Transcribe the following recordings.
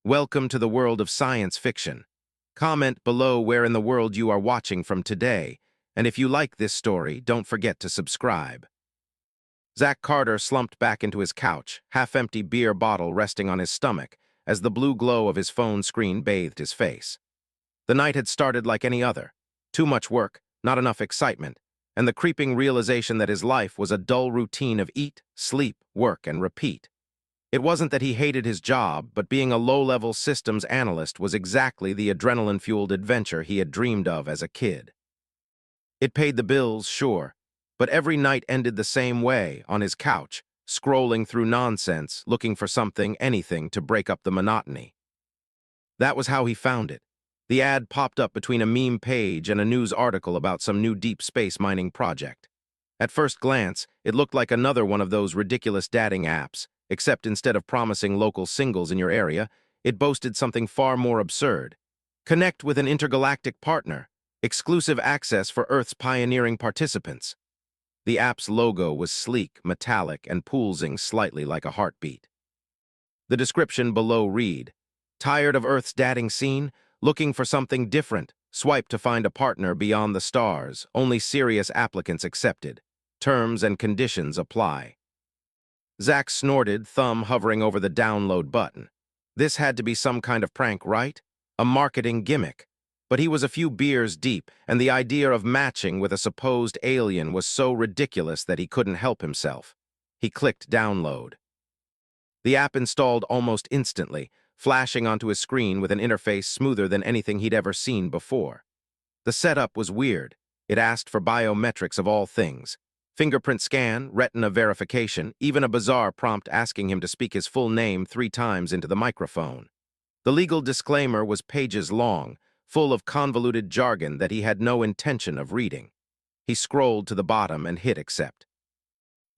Welcome to the world of science fiction. Comment below where in the world you are watching from today, and if you like this story, don't forget to subscribe. Zach Carter slumped back into his couch, half-empty beer bottle resting on his stomach, as the blue glow of his phone screen bathed his face. The night had started like any other. Too much work, not enough excitement, and the creeping realization that his life was a dull routine of eat, sleep, work, and repeat. It wasn't that he hated his job, but being a low-level systems analyst was exactly the adrenaline-fueled adventure he had dreamed of as a kid. It paid the bills, sure, but every night ended the same way, on his couch, scrolling through nonsense, looking for something, anything, to break up the monotony. That was how he found it. The ad popped up between a meme page and a news article about some new deep space mining project. At first glance, it looked like another one of those ridiculous dating apps, except instead of promising local singles in your area, it boasted something far more absurd. Connect with an intergalactic partner. Exclusive access for Earth's pioneering participants. The app's logo was sleek, metallic, and pulsing slightly like a heartbeat. The description below read, "Tired of Earth's dating scene? Looking for something different? Swipe to find a partner beyond the stars. Only serious applicants accepted. Terms and conditions apply." Zach snorted, thumb hovering over the download button. This had to be some kind of prank, right? A marketing gimmick. But he was a few beers deep, and the idea of matching with a supposed alien was so ridiculous that he couldn't help himself. He clicked download. The app installed almost instantly, flashing onto his screen with an interface smoother than anything he'd ever seen before. The setup was weird. It asked for biometrics of all things. Fingerprint scan, retina verification, even a bizarre prompt asking him to speak his full name 3 times into the microphone. The legal disclaimer was pages long, full of convoluted jargon that he had no intention of reading. He scrolled to the bottom and hit accept.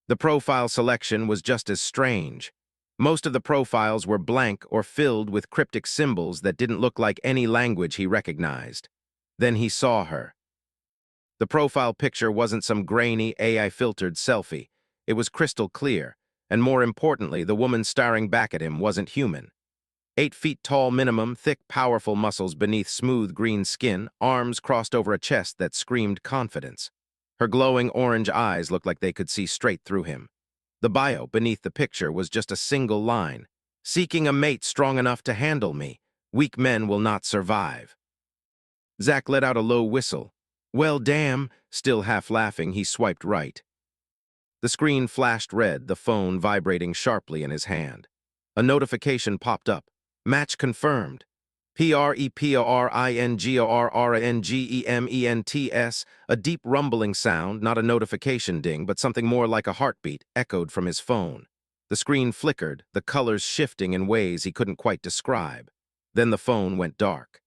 The profile selection was just as strange. Most of the profiles were blank or filled with cryptic symbols that didn't look like any language he recognized. Then he saw her. The profile picture wasn't some grainy, AI-filtered selfie. It was crystal clear, and more importantly, the woman staring back at him wasn't human. 8 feet tall minimum, thick, powerful muscles beneath smooth green skin, arms crossed over a chest that screamed confidence. Her glowing orange eyes looked like they could see straight through him. The bio beneath the picture was just a single line. "Seeking a mate strong enough to handle me. Weak men will not survive." Zach let out a low whistle. Well, damn, still half laughing, he swiped right. The screen flashed red, the phone vibrating sharply in his hand. A notification popped up. Match confirmed. PREPORINGORRNGEMENTS, a deep rumbling sound, not a notification ding, but something more like a heartbeat, echoed from his phone. The screen flickered, the colors shifting in ways he couldn't quite describe. Then the phone went dark.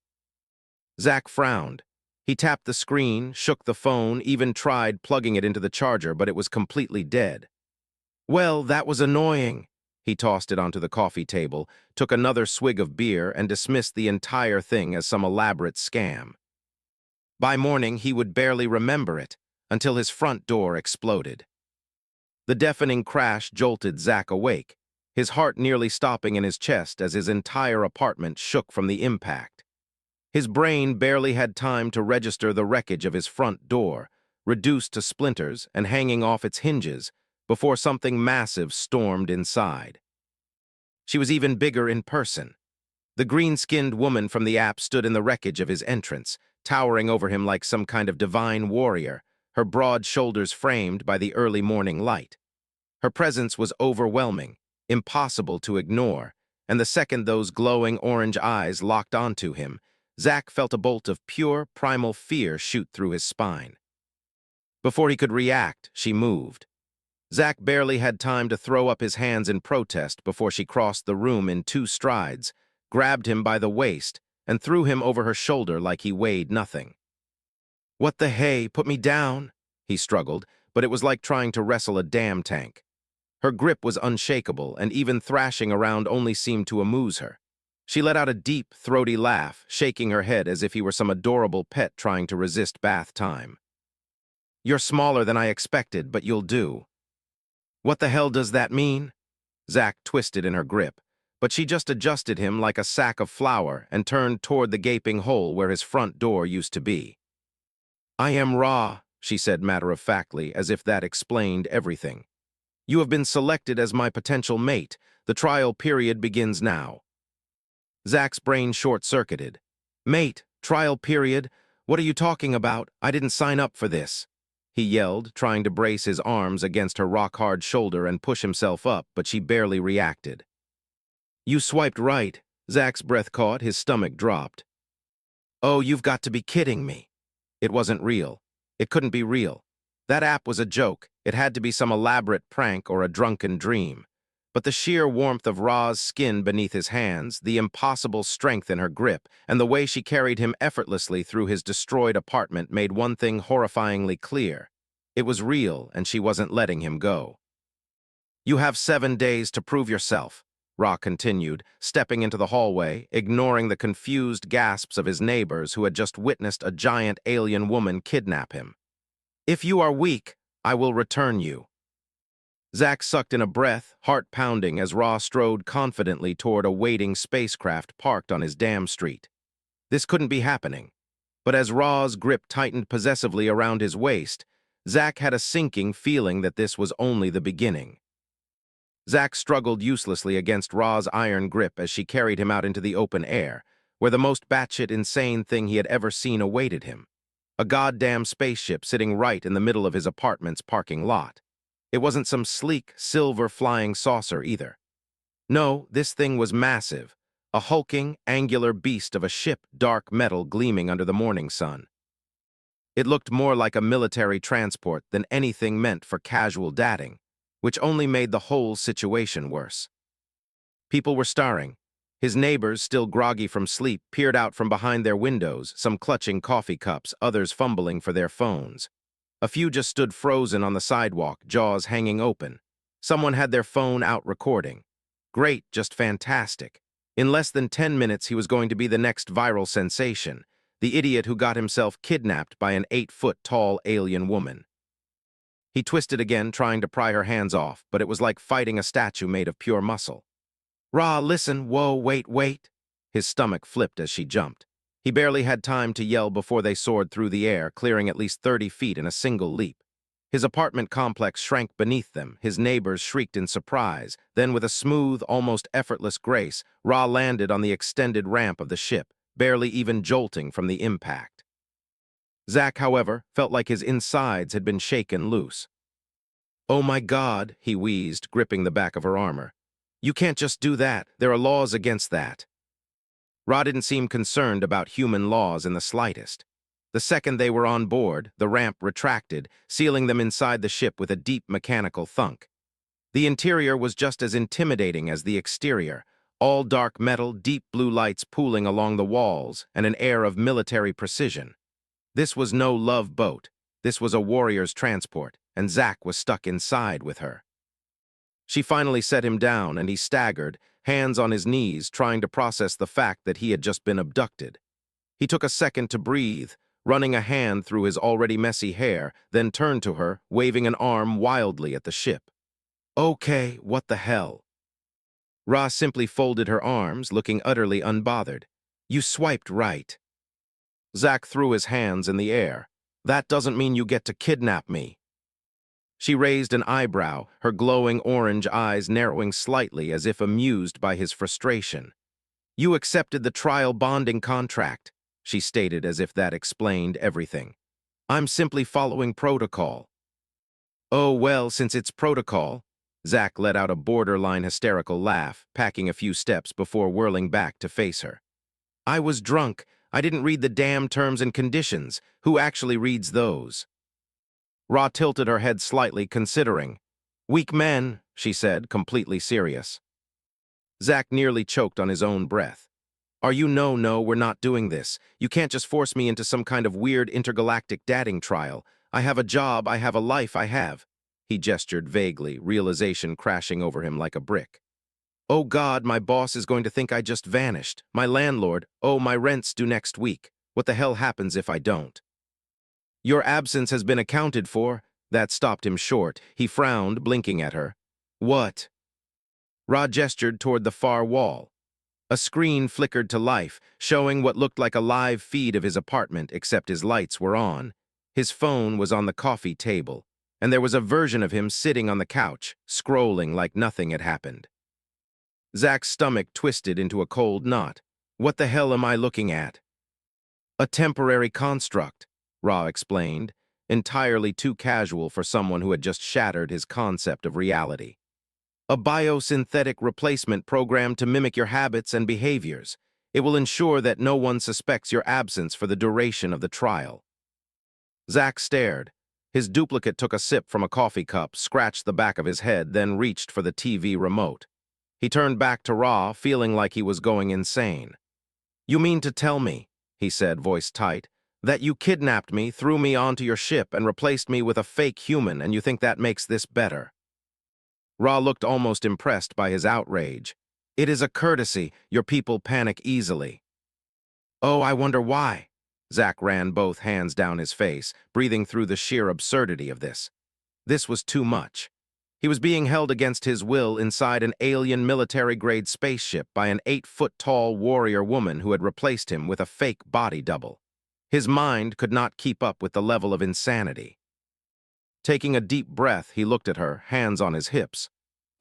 Zach frowned. He tapped the screen, shook the phone, even tried plugging it into the charger, but it was completely dead. Well, that was annoying. He tossed it onto the coffee table, took another swig of beer, and dismissed the entire thing as some elaborate scam. By morning, he would barely remember it, until his front door exploded. The deafening crash jolted Zach awake, his heart nearly stopping in his chest as his entire apartment shook from the impact. His brain barely had time to register the wreckage of his front door, reduced to splinters and hanging off its hinges, before something massive stormed inside. She was even bigger in person. The green-skinned woman from the app stood in the wreckage of his entrance, towering over him like some kind of divine warrior, her broad shoulders framed by the early morning light. Her presence was overwhelming, impossible to ignore, and the second those glowing orange eyes locked onto him, Zach felt a bolt of pure, primal fear shoot through his spine. Before he could react, she moved. Zach barely had time to throw up his hands in protest before she crossed the room in 2 strides, grabbed him by the waist, and threw him over her shoulder like he weighed nothing. "What the hey, put me down," he struggled, but it was like trying to wrestle a dam tank. Her grip was unshakable, and even thrashing around only seemed to amuse her. She let out a deep, throaty laugh, shaking her head as if he were some adorable pet trying to resist bath time. "You're smaller than I expected, but you'll do." "What the hell does that mean?" Zach twisted in her grip, but she just adjusted him like a sack of flour and turned toward the gaping hole where his front door used to be. "I am Ra," she said matter-of-factly, as if that explained everything. "You have been selected as my potential mate. The trial period begins now." Zach's brain short-circuited. "Mate, trial period? What are you talking about? I didn't sign up for this," he yelled, trying to brace his arms against her rock-hard shoulder and push himself up, but she barely reacted. "You swiped right." Zach's breath caught, his stomach dropped. "Oh, you've got to be kidding me." It wasn't real. It couldn't be real. That app was a joke. It had to be some elaborate prank or a drunken dream. But the sheer warmth of Ra's skin beneath his hands, the impossible strength in her grip, and the way she carried him effortlessly through his destroyed apartment made one thing horrifyingly clear. It was real, and she wasn't letting him go. "You have 7 days to prove yourself," Ra continued, stepping into the hallway, ignoring the confused gasps of his neighbors who had just witnessed a giant alien woman kidnap him. "If you are weak, I will return you." Zach sucked in a breath, heart pounding, as Ra strode confidently toward a waiting spacecraft parked on his damn street. This couldn't be happening. But as Ra's grip tightened possessively around his waist, Zach had a sinking feeling that this was only the beginning. Zach struggled uselessly against Ra's iron grip as she carried him out into the open air, where the most batshit insane thing he had ever seen awaited him. A goddamn spaceship sitting right in the middle of his apartment's parking lot. It wasn't some sleek, silver flying saucer either. No, this thing was massive, a hulking, angular beast of a ship, dark metal gleaming under the morning sun. It looked more like a military transport than anything meant for casual dating, which only made the whole situation worse. People were staring. His neighbors, still groggy from sleep, peered out from behind their windows, some clutching coffee cups, others fumbling for their phones. A few just stood frozen on the sidewalk, jaws hanging open. Someone had their phone out recording. Great, just fantastic. In less than 10 minutes, he was going to be the next viral sensation, the idiot who got himself kidnapped by an 8-foot-tall alien woman. He twisted again, trying to pry her hands off, but it was like fighting a statue made of pure muscle. "Ra, listen, whoa, wait." His stomach flipped as she jumped. He barely had time to yell before they soared through the air, clearing at least 30 feet in a single leap. His apartment complex shrank beneath them, his neighbors shrieked in surprise. Then, with a smooth, almost effortless grace, Ra landed on the extended ramp of the ship, barely even jolting from the impact. Zach, however, felt like his insides had been shaken loose. "Oh my God," he wheezed, gripping the back of her armor. "You can't just do that. There are laws against that." Ra didn't seem concerned about human laws in the slightest. The second they were on board, the ramp retracted, sealing them inside the ship with a deep mechanical thunk. The interior was just as intimidating as the exterior, all dark metal, deep blue lights pooling along the walls, and an air of military precision. This was no love boat. This was a warrior's transport, and Zach was stuck inside with her. She finally set him down, and he staggered, hands on his knees, trying to process the fact that he had just been abducted. He took a second to breathe, running a hand through his already messy hair, then turned to her, waving an arm wildly at the ship. "Okay, what the hell?" Ra simply folded her arms, looking utterly unbothered. "You swiped right." Zach threw his hands in the air. "That doesn't mean you get to kidnap me." She raised an eyebrow, her glowing orange eyes narrowing slightly as if amused by his frustration. "You accepted the trial bonding contract," she stated as if that explained everything. "I'm simply following protocol." "Oh, well, since it's protocol," Zach let out a borderline hysterical laugh, packing a few steps before whirling back to face her. "I was drunk. I didn't read the damn terms and conditions. Who actually reads those?" Ra tilted her head slightly, considering. "Weak men," she said, completely serious. Zach nearly choked on his own breath. "Are you no, we're not doing this. You can't just force me into some kind of weird intergalactic dating trial. I have a job, I have a life, I have." He gestured vaguely, realization crashing over him like a brick. "Oh God, my boss is going to think I just vanished. My landlord, oh, my rent's due next week. What the hell happens if I don't?" "Your absence has been accounted for." That stopped him short. He frowned, blinking at her. "What?" Ra gestured toward the far wall. A screen flickered to life, showing what looked like a live feed of his apartment, except his lights were on. His phone was on the coffee table, and there was a version of him sitting on the couch, scrolling like nothing had happened. Zach's stomach twisted into a cold knot. What the hell am I looking at? A temporary construct, Ra explained, entirely too casual for someone who had just shattered his concept of reality. A biosynthetic replacement program to mimic your habits and behaviors. It will ensure that no one suspects your absence for the duration of the trial. Zach stared. His duplicate took a sip from a coffee cup, scratched the back of his head, then reached for the TV remote. He turned back to Ra, feeling like he was going insane. "You mean to tell me," he said, voice tight, "that you kidnapped me, threw me onto your ship, and replaced me with a fake human, and you think that makes this better?" Ra looked almost impressed by his outrage. "It is a courtesy. Your people panic easily." "Oh, I wonder why." Zach ran both hands down his face, breathing through the sheer absurdity of this. This was too much. He was being held against his will inside an alien military-grade spaceship by an 8-foot-tall warrior woman who had replaced him with a fake body double. His mind could not keep up with the level of insanity. Taking a deep breath, he looked at her, hands on his hips.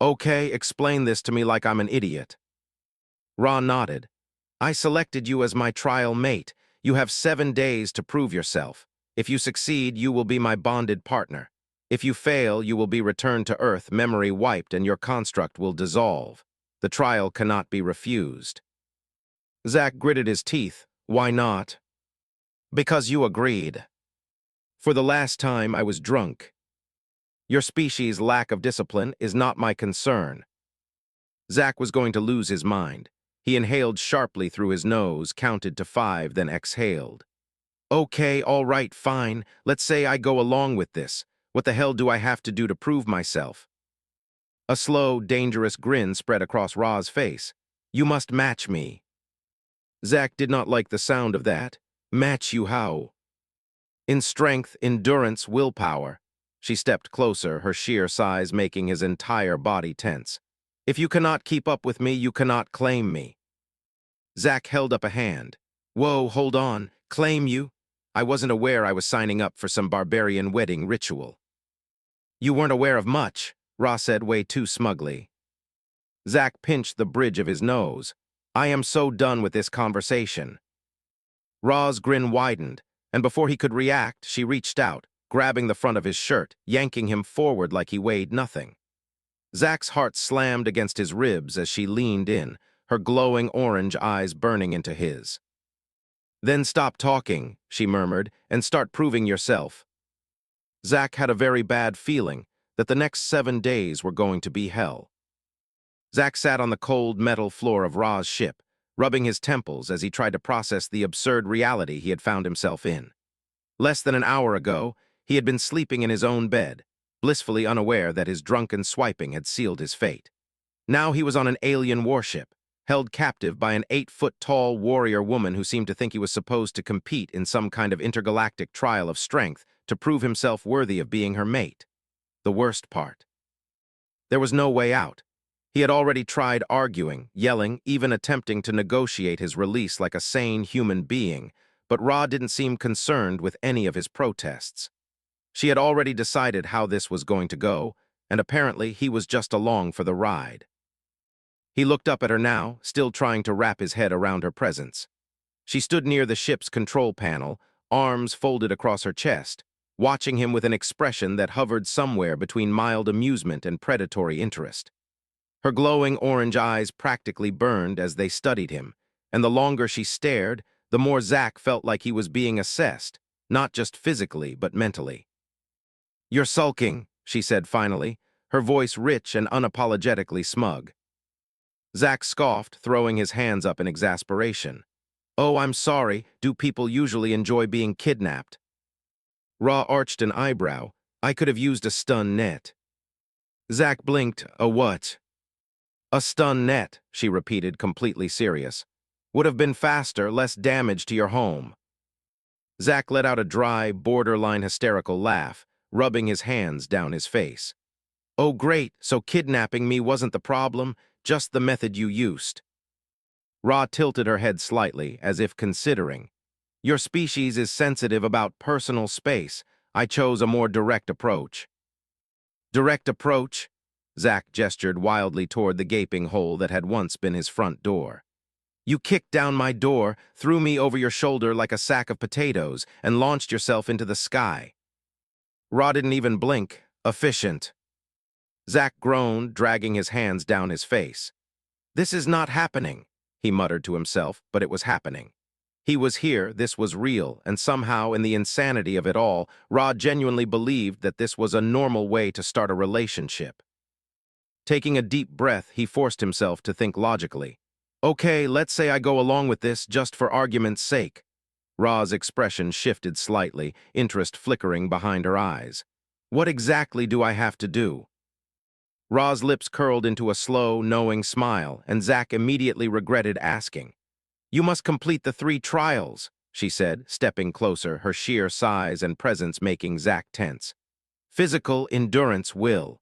"Okay, explain this to me like I'm an idiot." Ra nodded. "I selected you as my trial mate. You have 7 days to prove yourself. If you succeed, you will be my bonded partner. If you fail, you will be returned to Earth, memory wiped, and your construct will dissolve. The trial cannot be refused." Zach gritted his teeth. "Why not?" "Because you agreed. For the last time, I was drunk. Your species' lack of discipline is not my concern." Zach was going to lose his mind. He inhaled sharply through his nose, counted to 5, then exhaled. "Okay, all right, fine. Let's say I go along with this. What the hell do I have to do to prove myself?" A slow, dangerous grin spread across Ra's face. "You must match me." Zach did not like the sound of that. "Match you how?" "In strength, endurance, willpower." She stepped closer, her sheer size making his entire body tense. "If you cannot keep up with me, you cannot claim me." Zach held up a hand. "Whoa, hold on. Claim you? I wasn't aware I was signing up for some barbarian wedding ritual." "You weren't aware of much," Ra said way too smugly. Zach pinched the bridge of his nose. "I am so done with this conversation." Ra's grin widened, and before he could react, she reached out, grabbing the front of his shirt, yanking him forward like he weighed nothing. Zach's heart slammed against his ribs as she leaned in, her glowing orange eyes burning into his. "Then stop talking," she murmured, "and start proving yourself." Zach had a very bad feeling that the next 7 days were going to be hell. Zach sat on the cold metal floor of Ra's ship, rubbing his temples as he tried to process the absurd reality he had found himself in. Less than an hour ago, he had been sleeping in his own bed, blissfully unaware that his drunken swiping had sealed his fate. Now he was on an alien warship, held captive by an 8-foot-tall warrior woman who seemed to think he was supposed to compete in some kind of intergalactic trial of strength to prove himself worthy of being her mate. The worst part. There was no way out. He had already tried arguing, yelling, even attempting to negotiate his release like a sane human being, but Ra didn't seem concerned with any of his protests. She had already decided how this was going to go, and apparently he was just along for the ride. He looked up at her now, still trying to wrap his head around her presence. She stood near the ship's control panel, arms folded across her chest, watching him with an expression that hovered somewhere between mild amusement and predatory interest. Her glowing orange eyes practically burned as they studied him, and the longer she stared, the more Zach felt like he was being assessed, not just physically, but mentally. "You're sulking," she said finally, her voice rich and unapologetically smug. Zach scoffed, throwing his hands up in exasperation. "Oh, I'm sorry. Do people usually enjoy being kidnapped?" Ra arched an eyebrow. "I could have used a stun net." Zach blinked. "A what?" "A stun net," she repeated, completely serious. "Would have been faster, less damage to your home." Zach let out a dry, borderline hysterical laugh, rubbing his hands down his face. "Oh, great, so kidnapping me wasn't the problem, just the method you used. Ra tilted her head slightly, as if considering. Your species is sensitive about personal space. I chose a more direct approach. Direct approach? Zack gestured wildly toward the gaping hole that had once been his front door. You kicked down my door, threw me over your shoulder like a sack of potatoes, and launched yourself into the sky. Ra didn't even blink. Efficient. Zack groaned, dragging his hands down his face. This is not happening, he muttered to himself, but it was happening. He was here, this was real, and somehow, in the insanity of it all, Ra genuinely believed that this was a normal way to start a relationship. Taking a deep breath, he forced himself to think logically. Okay, let's say I go along with this just for argument's sake. Ra's expression shifted slightly, interest flickering behind her eyes. What exactly do I have to do? Ra's lips curled into a slow, knowing smile, and Zack immediately regretted asking. You must complete the 3 trials, she said, stepping closer, her sheer size and presence making Zack tense. Physical endurance will.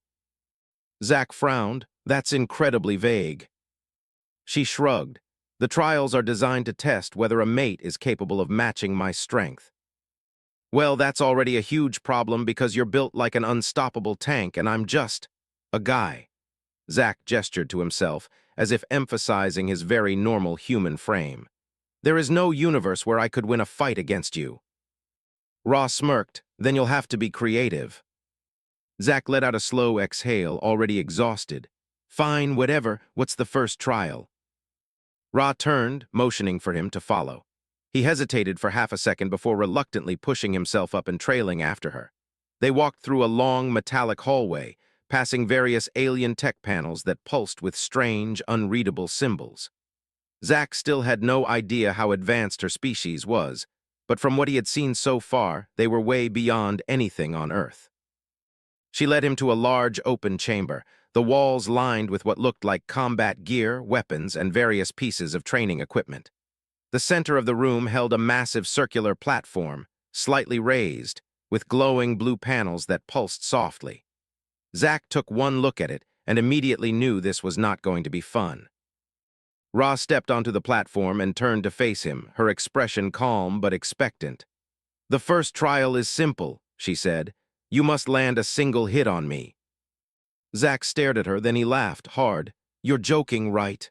Zack frowned. That's incredibly vague. She shrugged. The trials are designed to test whether a mate is capable of matching my strength. Well, that's already a huge problem because you're built like an unstoppable tank and I'm just a guy. Zack gestured to himself, as if emphasizing his very normal human frame. There is no universe where I could win a fight against you. Ra smirked. Then you'll have to be creative. Zack let out a slow exhale, already exhausted. Fine, whatever. What's the first trial? Ra turned, motioning for him to follow. He hesitated for half a second before reluctantly pushing himself up and trailing after her. They walked through a long, metallic hallway, passing various alien tech panels that pulsed with strange, unreadable symbols. Zack still had no idea how advanced her species was, but from what he had seen so far, they were way beyond anything on Earth. She led him to a large, open chamber, the walls lined with what looked like combat gear, weapons, and various pieces of training equipment. The center of the room held a massive circular platform, slightly raised, with glowing blue panels that pulsed softly. Zack took one look at it and immediately knew this was not going to be fun. Ra stepped onto the platform and turned to face him, her expression calm but expectant. The first trial is simple, she said. You must land a single hit on me. Zack stared at her, then he laughed hard. You're joking, right?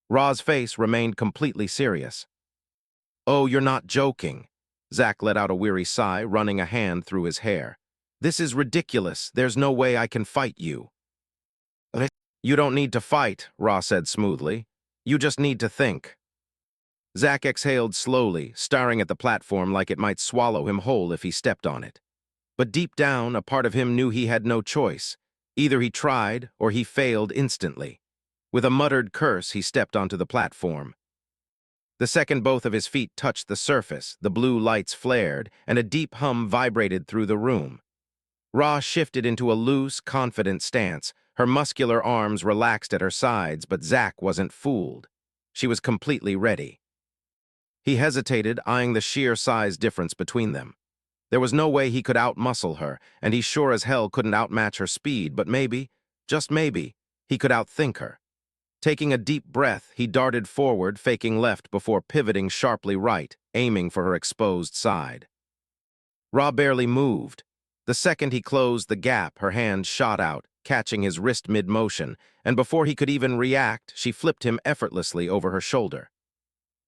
Ra's face remained completely serious. Oh, you're not joking. Zack let out a weary sigh, running a hand through his hair. This is ridiculous. There's no way I can fight you. You don't need to fight, Ra said smoothly. You just need to think. Zack exhaled slowly, staring at the platform like it might swallow him whole if he stepped on it. But deep down, a part of him knew he had no choice. Either he tried, or he failed instantly. With a muttered curse, he stepped onto the platform. The second both of his feet touched the surface, the blue lights flared, and a deep hum vibrated through the room. Ra shifted into a loose, confident stance, her muscular arms relaxed at her sides, but Zack wasn't fooled. She was completely ready. He hesitated, eyeing the sheer size difference between them. There was no way he could outmuscle her, and he sure as hell couldn't outmatch her speed, but maybe, just maybe, he could outthink her. Taking a deep breath, he darted forward, faking left before pivoting sharply right, aiming for her exposed side. Ra barely moved. The second he closed the gap, her hand shot out, catching his wrist mid-motion, and before he could even react, she flipped him effortlessly over her shoulder.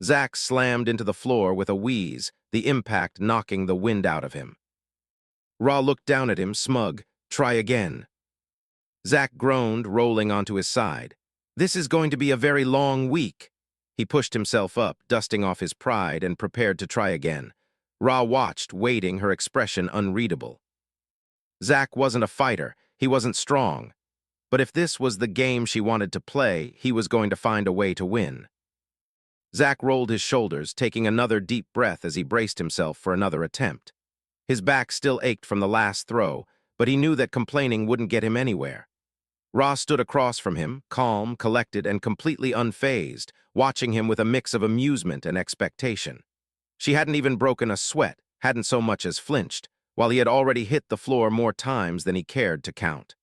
Zack slammed into the floor with a wheeze, the impact knocking the wind out of him. Ra looked down at him, smug. Try again. Zack groaned, rolling onto his side. This is going to be a very long week. He pushed himself up, dusting off his pride, and prepared to try again. Ra watched, waiting, her expression unreadable. Zack wasn't a fighter. He wasn't strong. But if this was the game she wanted to play, he was going to find a way to win. Zack rolled his shoulders, taking another deep breath as he braced himself for another attempt. His back still ached from the last throw, but he knew that complaining wouldn't get him anywhere. Ra stood across from him, calm, collected, and completely unfazed, watching him with a mix of amusement and expectation. She hadn't even broken a sweat, hadn't so much as flinched, while he had already hit the floor more times than he cared to count.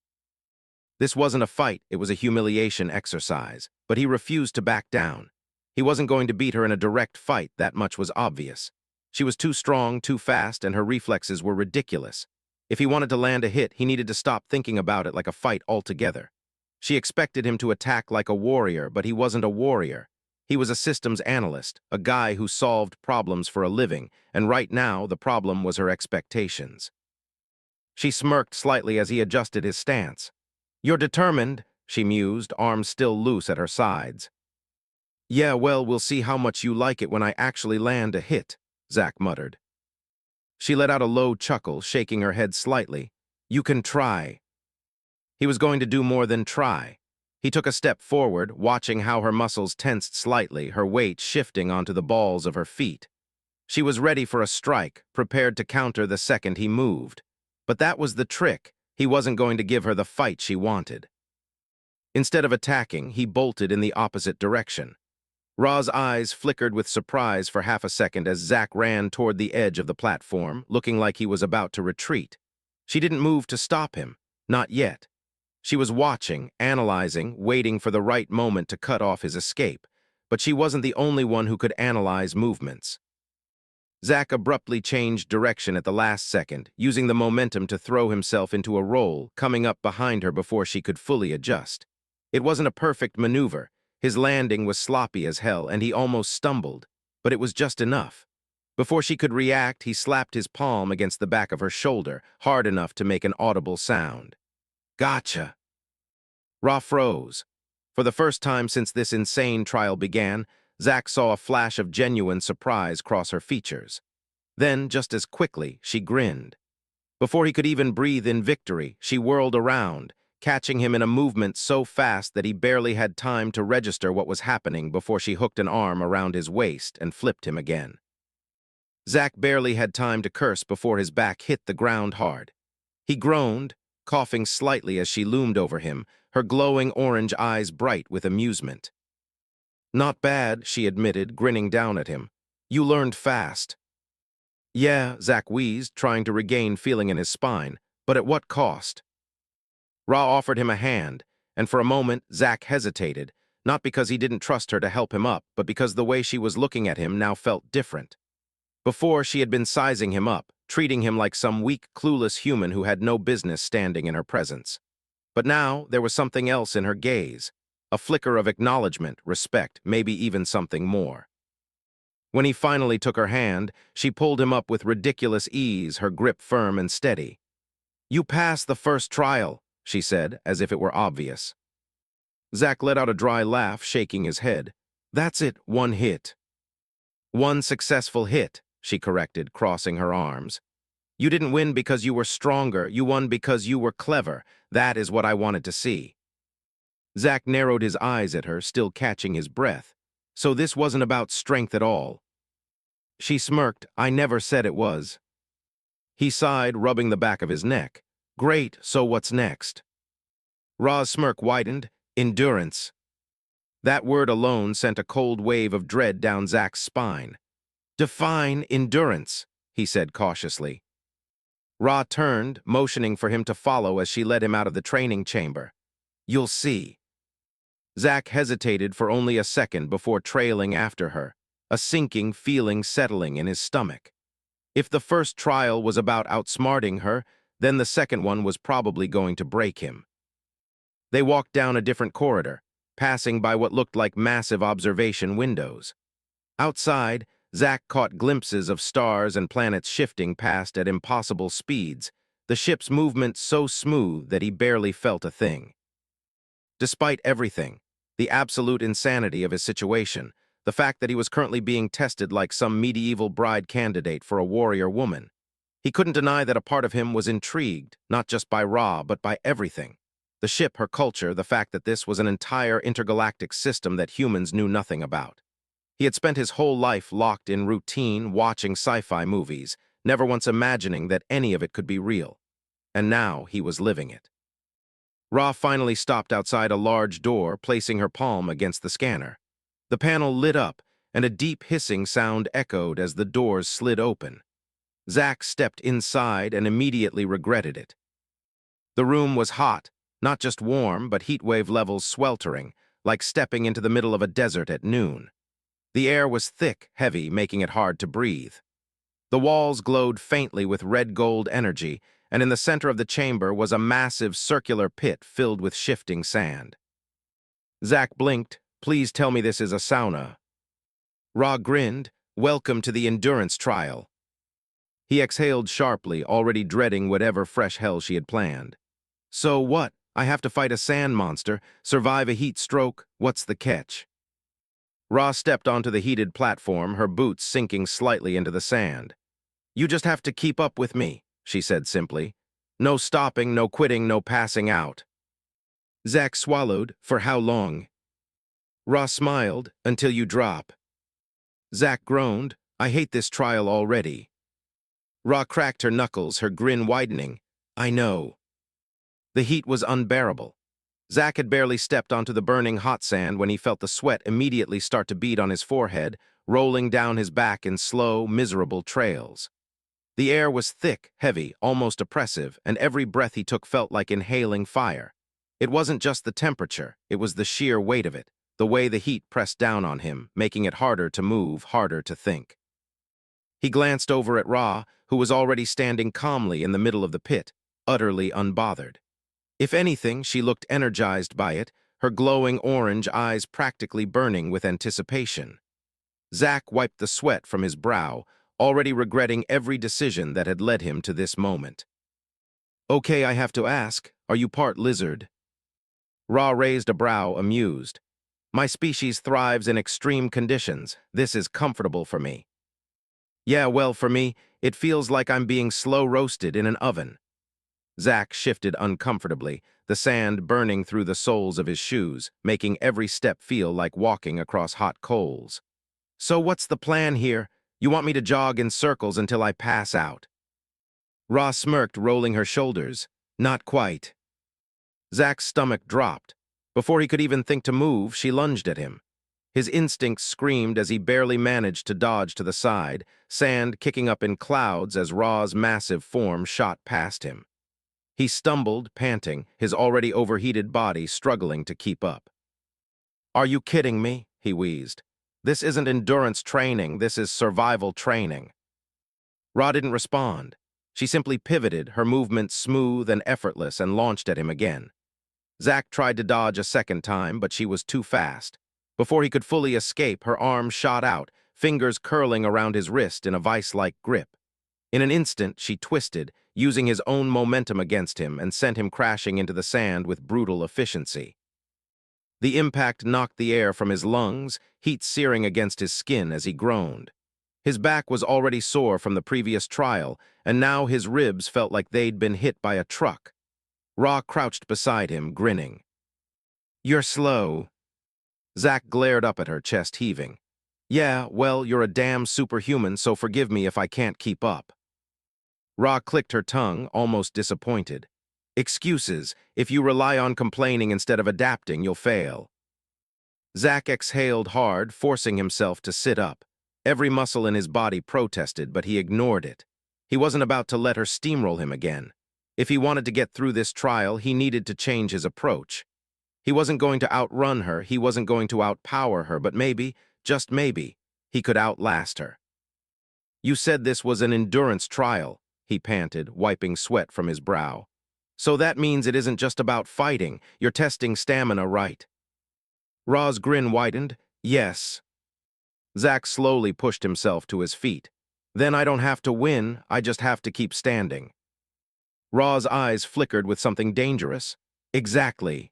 This wasn't a fight, it was a humiliation exercise, but he refused to back down. He wasn't going to beat her in a direct fight, that much was obvious. She was too strong, too fast, and her reflexes were ridiculous. If he wanted to land a hit, he needed to stop thinking about it like a fight altogether. She expected him to attack like a warrior, but he wasn't a warrior. He was a systems analyst, a guy who solved problems for a living, and right now the problem was her expectations. She smirked slightly as he adjusted his stance. "You're determined," she mused, arms still loose at her sides. "Yeah, well, we'll see how much you like it when I actually land a hit," Zack muttered. She let out a low chuckle, shaking her head slightly. "You can try." He was going to do more than try. He took a step forward, watching how her muscles tensed slightly, her weight shifting onto the balls of her feet. She was ready for a strike, prepared to counter the second he moved. But that was the trick. He wasn't going to give her the fight she wanted. Instead of attacking, he bolted in the opposite direction. Ra's eyes flickered with surprise for half a second as Zack ran toward the edge of the platform, looking like he was about to retreat. She didn't move to stop him. Not yet. She was watching, analyzing, waiting for the right moment to cut off his escape. But she wasn't the only one who could analyze movements. Zack abruptly changed direction at the last second, using the momentum to throw himself into a roll, coming up behind her before she could fully adjust. It wasn't a perfect maneuver. His landing was sloppy as hell, and he almost stumbled. But it was just enough. Before she could react, he slapped his palm against the back of her shoulder, hard enough to make an audible sound. "Gotcha." Ra froze. For the first time since this insane trial began, Zack saw a flash of genuine surprise cross her features. Then, just as quickly, she grinned. Before he could even breathe in victory, she whirled around, catching him in a movement so fast that he barely had time to register what was happening before she hooked an arm around his waist and flipped him again. Zack barely had time to curse before his back hit the ground hard. He groaned, coughing slightly as she loomed over him, her glowing orange eyes bright with amusement. "Not bad," she admitted, grinning down at him. "You learned fast." "Yeah," Zack wheezed, trying to regain feeling in his spine, "but at what cost?" Ra offered him a hand, and for a moment Zack hesitated, not because he didn't trust her to help him up, but because the way she was looking at him now felt different. Before, she had been sizing him up, treating him like some weak, clueless human who had no business standing in her presence. But now there was something else in her gaze, a flicker of acknowledgement, respect, maybe even something more. When he finally took her hand, she pulled him up with ridiculous ease, her grip firm and steady. "You passed the first trial," she said, as if it were obvious. Zack let out a dry laugh, shaking his head. "That's it, one hit." "One successful hit," she corrected, crossing her arms. "You didn't win because you were stronger, you won because you were clever. That is what I wanted to see." Zack narrowed his eyes at her, still catching his breath. So this wasn't about strength at all. She smirked. "I never said it was." He sighed, rubbing the back of his neck. "Great, so what's next?" Ra's smirk widened. "Endurance." That word alone sent a cold wave of dread down Zack's spine. "Define endurance," he said cautiously. Ra turned, motioning for him to follow as she led him out of the training chamber. "You'll see." Zack hesitated for only a second before trailing after her, a sinking feeling settling in his stomach. If the first trial was about outsmarting her, then the second one was probably going to break him. They walked down a different corridor, passing by what looked like massive observation windows. Outside, Zack caught glimpses of stars and planets shifting past at impossible speeds, the ship's movement so smooth that he barely felt a thing. Despite everything, the absolute insanity of his situation, the fact that he was currently being tested like some medieval bride candidate for a warrior woman, he couldn't deny that a part of him was intrigued, not just by Ra, but by everything. The ship, her culture, the fact that this was an entire intergalactic system that humans knew nothing about. He had spent his whole life locked in routine, watching sci-fi movies, never once imagining that any of it could be real. And now he was living it. Ra finally stopped outside a large door, placing her palm against the scanner. The panel lit up, and a deep hissing sound echoed as the doors slid open. Zack stepped inside and immediately regretted it. The room was hot, Not just warm, but heatwave levels sweltering, like stepping into the middle of a desert at noon. The air was thick, heavy, making it hard to breathe. The walls glowed faintly with red-gold energy, and in the center of the chamber was a massive circular pit filled with shifting sand. Zack blinked. Please tell me this is a sauna. Ra grinned. Welcome to the endurance trial. He exhaled sharply, already dreading whatever fresh hell she had planned. So what? I have to fight a sand monster, survive a heat stroke, what's the catch? Ra stepped onto the heated platform, her boots sinking slightly into the sand. You just have to keep up with me, she said simply. No stopping, no quitting, no passing out. Zack swallowed. For how long? Ra smiled. Until you drop. Zack groaned. I hate this trial already. Ra cracked her knuckles, her grin widening. I know. The heat was unbearable. Zack had barely stepped onto the burning hot sand when he felt the sweat immediately start to bead on his forehead, rolling down his back in slow, miserable trails. The air was thick, heavy, almost oppressive, and every breath he took felt like inhaling fire. It wasn't just the temperature, it was the sheer weight of it, the way the heat pressed down on him, making it harder to move, harder to think. He glanced over at Ra, who was already standing calmly in the middle of the pit, utterly unbothered. If anything, she looked energized by it, her glowing orange eyes practically burning with anticipation. Zack wiped the sweat from his brow, already regretting every decision that had led him to this moment. Okay, I have to ask, are you part lizard? Ra raised a brow, amused. My species thrives in extreme conditions. This is comfortable for me. Yeah, well, for me, it feels like I'm being slow roasted in an oven. Zack shifted uncomfortably, the sand burning through the soles of his shoes, making every step feel like walking across hot coals. So what's the plan here? You want me to jog in circles until I pass out? Ra smirked, rolling her shoulders. Not quite. Zack's stomach dropped. Before he could even think to move, she lunged at him. His instincts screamed as he barely managed to dodge to the side, sand kicking up in clouds as Ra's massive form shot past him. He stumbled, panting, his already overheated body struggling to keep up. Are you kidding me? He wheezed. This isn't endurance training, this is survival training. Ra didn't respond. She simply pivoted, her movement smooth and effortless, and launched at him again. Zack tried to dodge a second time, but she was too fast. Before he could fully escape, her arm shot out, fingers curling around his wrist in a vice-like grip. In an instant, she twisted, using his own momentum against him, and sent him crashing into the sand with brutal efficiency. The impact knocked the air from his lungs, heat searing against his skin as he groaned. His back was already sore from the previous trial, and now his ribs felt like they'd been hit by a truck. Ra crouched beside him, grinning. You're slow. Zack glared up at her, chest heaving. Yeah, well, you're a damn superhuman, so forgive me if I can't keep up. Ra clicked her tongue, almost disappointed. Excuses. If you rely on complaining instead of adapting, you'll fail. Zack exhaled hard, forcing himself to sit up. Every muscle in his body protested, but he ignored it. He wasn't about to let her steamroll him again. If he wanted to get through this trial, he needed to change his approach. He wasn't going to outrun her, he wasn't going to outpower her, but maybe, just maybe, he could outlast her. You said this was an endurance trial, he panted, wiping sweat from his brow. So that means it isn't just about fighting, you're testing stamina, right? Ra's grin widened. Yes. Zack slowly pushed himself to his feet. Then I don't have to win, I just have to keep standing. Ra's eyes flickered with something dangerous. Exactly.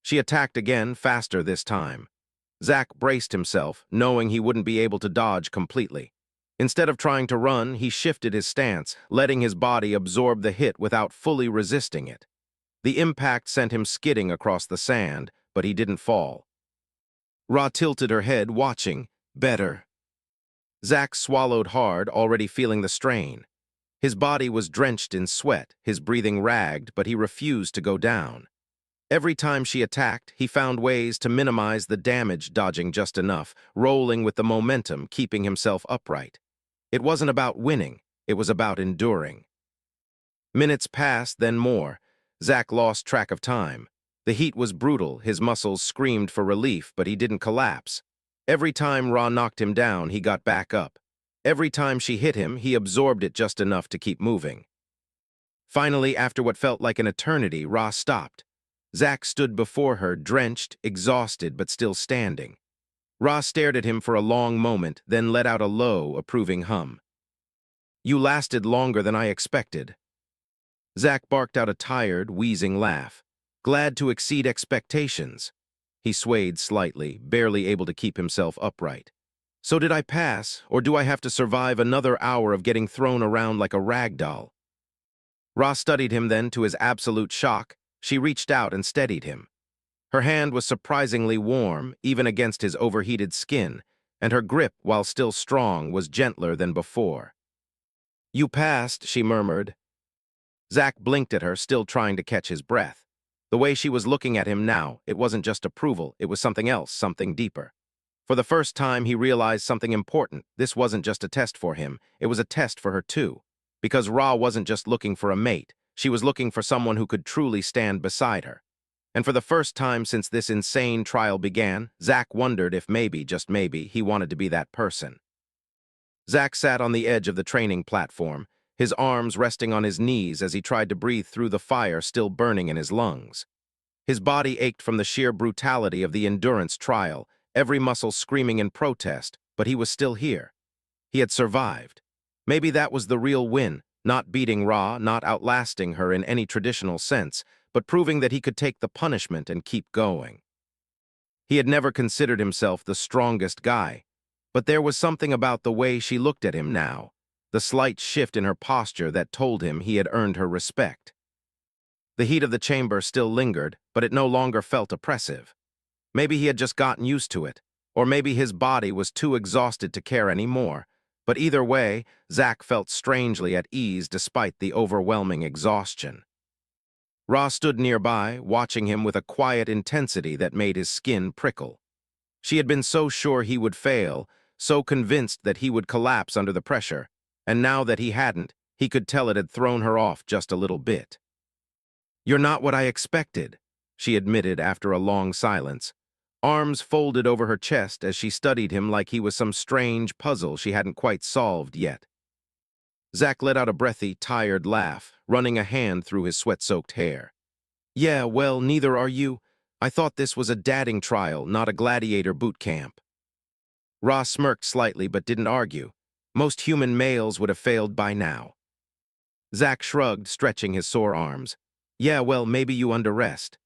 She attacked again, faster this time. Zack braced himself, knowing he wouldn't be able to dodge completely. Instead of trying to run, he shifted his stance, letting his body absorb the hit without fully resisting it. The impact sent him skidding across the sand, but he didn't fall. Ra tilted her head, watching. Better. Zack swallowed hard, already feeling the strain. His body was drenched in sweat, his breathing ragged, but he refused to go down. Every time she attacked, he found ways to minimize the damage, dodging just enough, rolling with the momentum, keeping himself upright. It wasn't about winning, it was about enduring. Minutes passed, then more. Zack lost track of time. The heat was brutal, his muscles screamed for relief, but he didn't collapse. Every time Ra knocked him down, he got back up. Every time she hit him, he absorbed it just enough to keep moving. Finally, after what felt like an eternity, Ra stopped. Zack stood before her, drenched, exhausted, but still standing. Ra stared at him for a long moment, then let out a low, approving hum. "You lasted longer than I expected." Zack barked out a tired, wheezing laugh. "Glad to exceed expectations." He swayed slightly, barely able to keep himself upright. "So did I pass, or do I have to survive another hour of getting thrown around like a rag doll?" Ra studied him then, to his absolute shock. She reached out and steadied him. Her hand was surprisingly warm, even against his overheated skin, and her grip, while still strong, was gentler than before. "You passed," she murmured. Zack blinked at her, still trying to catch his breath. The way she was looking at him now, it wasn't just approval, it was something else, something deeper. For the first time, he realized something important. This wasn't just a test for him, it was a test for her too. Because Ra wasn't just looking for a mate, she was looking for someone who could truly stand beside her. And for the first time since this insane trial began, Zack wondered if maybe, just maybe, he wanted to be that person. Zack sat on the edge of the training platform, his arms resting on his knees as he tried to breathe through the fire still burning in his lungs. His body ached from the sheer brutality of the endurance trial, every muscle screaming in protest, but he was still here. He had survived. Maybe that was the real win, not beating Ra, not outlasting her in any traditional sense, but proving that he could take the punishment and keep going. He had never considered himself the strongest guy, but there was something about the way she looked at him now, the slight shift in her posture that told him he had earned her respect. The heat of the chamber still lingered, but it no longer felt oppressive. Maybe he had just gotten used to it, or maybe his body was too exhausted to care anymore. But either way, Zack felt strangely at ease despite the overwhelming exhaustion. Ra stood nearby, watching him with a quiet intensity that made his skin prickle. She had been so sure he would fail, so convinced that he would collapse under the pressure, and now that he hadn't, he could tell it had thrown her off just a little bit. "You're not what I expected," she admitted after a long silence, arms folded over her chest as she studied him like he was some strange puzzle she hadn't quite solved yet. Zack let out a breathy, tired laugh, running a hand through his sweat-soaked hair. "Yeah, well, neither are you. I thought this was a dadding trial, not a gladiator boot camp." Ra smirked slightly but didn't argue. Most human males would have failed by now. Zack shrugged, stretching his sore arms. "Yeah, well, maybe you underrest."